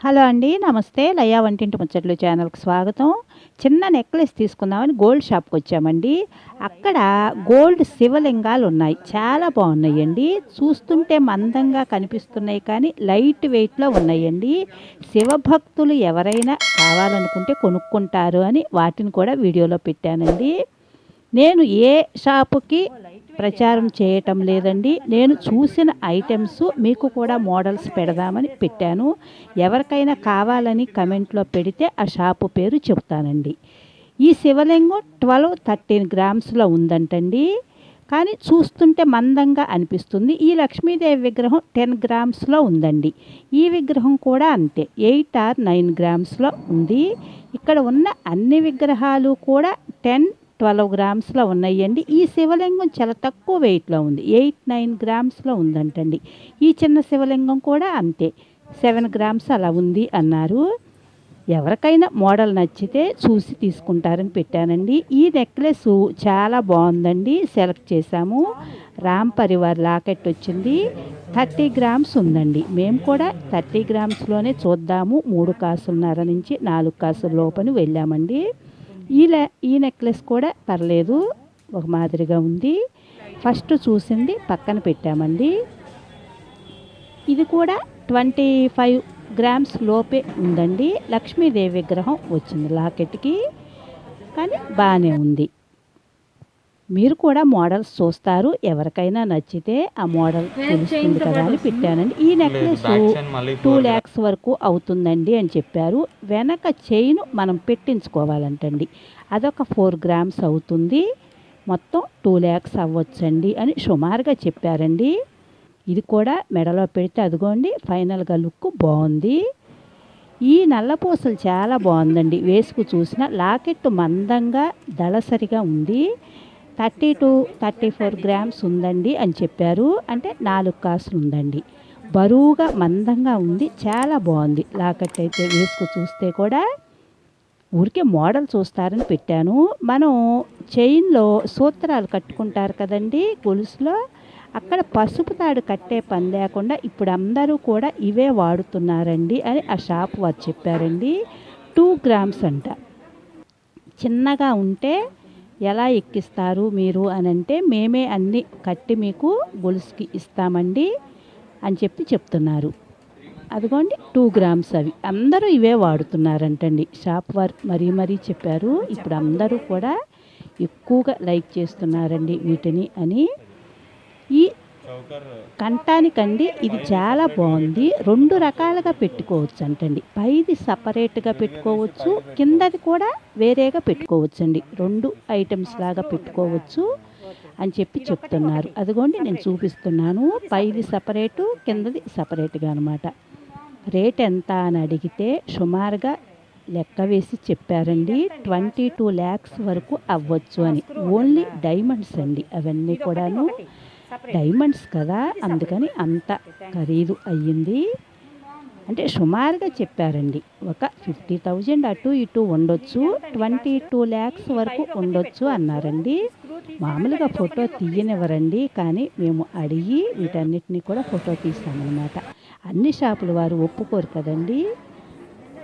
Hello అండి, నమస్తే. లయా వంటింటి ముచ్చట్లు ఛానల్కి స్వాగతం. చిన్న నెక్లెస్ తీసుకుందామని గోల్డ్ షాప్కి వచ్చామండి. అక్కడ గోల్డ్ శివలింగాలు ఉన్నాయి, చాలా బాగున్నాయండి. చూస్తుంటే మందంగా కనిపిస్తున్నాయి కానీ లైట్ వెయిట్లో ఉన్నాయండి. శివభక్తులు ఎవరైనా కావాలనుకుంటే కొనుక్కుంటారు అని వాటిని కూడా వీడియోలో పెట్టానండి. నేను ఏ షాపుకి ప్రచారం చేయటం లేదండి. నేను చూసిన ఐటమ్స్ మీకు కూడా మోడల్స్ పెడదామని పెట్టాను. ఎవరికైనా కావాలని కమెంట్లో పెడితే ఆ షాపు పేరు చెప్తానండి. ఈ శివలింగం 12-13 గ్రామ్స్లో ఉందంటండి, కానీ చూస్తుంటే మందంగా అనిపిస్తుంది. ఈ లక్ష్మీదేవి విగ్రహం 10 గ్రామ్స్లో ఉందండి. ఈ విగ్రహం కూడా అంతే, 8 or 9 గ్రామ్స్లో ఉంది. ఇక్కడ ఉన్న అన్ని విగ్రహాలు కూడా 10-12 గ్రామ్స్లో ఉన్నాయండి. ఈ శివలింగం చాలా తక్కువ వెయిట్లో ఉంది, 8-9 గ్రామ్స్లో ఉందంటండి. ఈ చిన్న శివలింగం కూడా అంతే, 7 గ్రామ్స్ అలా ఉంది అన్నారు. ఎవరికైనా మోడల్ నచ్చితే చూసి తీసుకుంటారని పెట్టానండి. ఈ నెక్లెస్ చాలా బాగుందండి, సెలెక్ట్ చేశాము. రాంపరివార్ లాకెట్ వచ్చింది, 30 గ్రామ్స్ ఉందండి. మేము కూడా 30 గ్రామ్స్లోనే చూద్దాము, 3 కాసున్నర నుంచి 4 కాసుల లోపని వెళ్ళామండి. ఈ నెక్లెస్ కూడా పర్లేదు, ఒక మాదిరిగా ఉంది. ఫస్ట్ చూసింది పక్కన పెట్టామండి. ఇది కూడా 25 గ్రామ్స్ లోపే ఉందండి. లక్ష్మీదేవి విగ్రహం వచ్చింది లాకెట్కి, కానీ బాగానే ఉంది. మీరు కూడా మోడల్స్ చూస్తారు, ఎవరికైనా నచ్చితే ఆ మోడల్ తెలుస్తుంది కదా అని పెట్టానండి. ఈ నెక్లెస్ 2 lakhs వరకు అవుతుందండి అని చెప్పారు. వెనక చైన్ మనం పెట్టించుకోవాలంటండి, అదొక 4 గ్రామ్స్ అవుతుంది. మొత్తం 2 lakhs అవ్వచ్చండి అని సుమారుగా చెప్పారండి. ఇది కూడా మెడలో పెడితే అదిగోండి ఫైనల్గా లుక్ బాగుంది. ఈ నల్లపూసలు చాలా బాగుందండి, వేసుకు చూసిన. లాకెట్ మందంగా దళసరిగా ఉంది. 30-34 గ్రామ్స్ ఉందండి అని చెప్పారు, అంటే 4 కాసులు ఉందండి. బరువుగా మందంగా ఉంది, చాలా బాగుంది. లాకెట్ అయితే వేసుకు చూస్తే కూడా ఊరికే మోడల్ చూస్తారని పెట్టాను. మనం చైన్లో సూత్రాలు కట్టుకుంటారు కదండి గొలుసులో, అక్కడ పసుపు తాడు కట్టే పని లేకుండా ఇప్పుడు అందరూ కూడా ఇవే వాడుతున్నారండి అని ఆ షాప్ వారు చెప్పారండి. 2 గ్రామ్స్ అంట. చిన్నగా ఉంటే ఎలా ఎక్కిస్తారు మీరు అని అంటే, మేమే అన్నీ కట్టి మీకు గొలుసుకి ఇస్తామండి అని చెప్తున్నారు. అదిగోండి 2 గ్రామ్స్, అవి అందరూ ఇవే వాడుతున్నారంటండి. షాప్ వారు మరీ చెప్పారు. ఇప్పుడు అందరూ కూడా ఎక్కువగా లైక్ చేస్తున్నారండి వీటిని అని. ఈ కంఠానికండి ఇది చాలా బాగుంది. 2 రకాలుగా పెట్టుకోవచ్చు అంటండి. పైది సపరేట్గా పెట్టుకోవచ్చు, కిందది కూడా వేరేగా పెట్టుకోవచ్చు అండి. 2 ఐటమ్స్ లాగా పెట్టుకోవచ్చు అని చెప్తున్నారు. అదిగోండి నేను చూపిస్తున్నాను, పైది సపరేటు, కిందది సపరేట్గా అనమాట. రేట్ ఎంత అని అడిగితే సుమారుగా లెక్క వేసి చెప్పారండి. 22 lakhs వరకు అవ్వచ్చు అని. ఓన్లీ డైమండ్స్ అండి అవన్నీ కూడాను, డైమండ్స్ కదా, అందుకని అంత ఖరీదు అయ్యింది. అంటే సుమారుగా చెప్పారండి, ఒక 50,000 అటు ఇటు ఉండొచ్చు, 22 lakhs వరకు ఉండొచ్చు అన్నారండి. మామూలుగా ఫోటో తీయనివ్వరండి, కానీ మేము అడిగి వీటన్నిటిని కూడా ఫోటో తీసామన్నమాట. అన్ని షాపుల వారు ఒప్పుకోరు కదండి.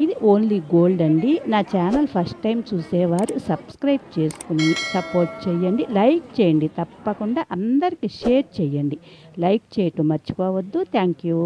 ఇది ఓన్లీ గోల్డ్ అండి. నా ఛానల్ ఫస్ట్ టైం చూసేవారు సబ్స్క్రైబ్ చేసుకుని సపోర్ట్ చేయండి, లైక్ చేయండి, తప్పకుండా అందరికీ షేర్ చేయండి. లైక్ చేయటం మర్చిపోవద్దు. Thank you.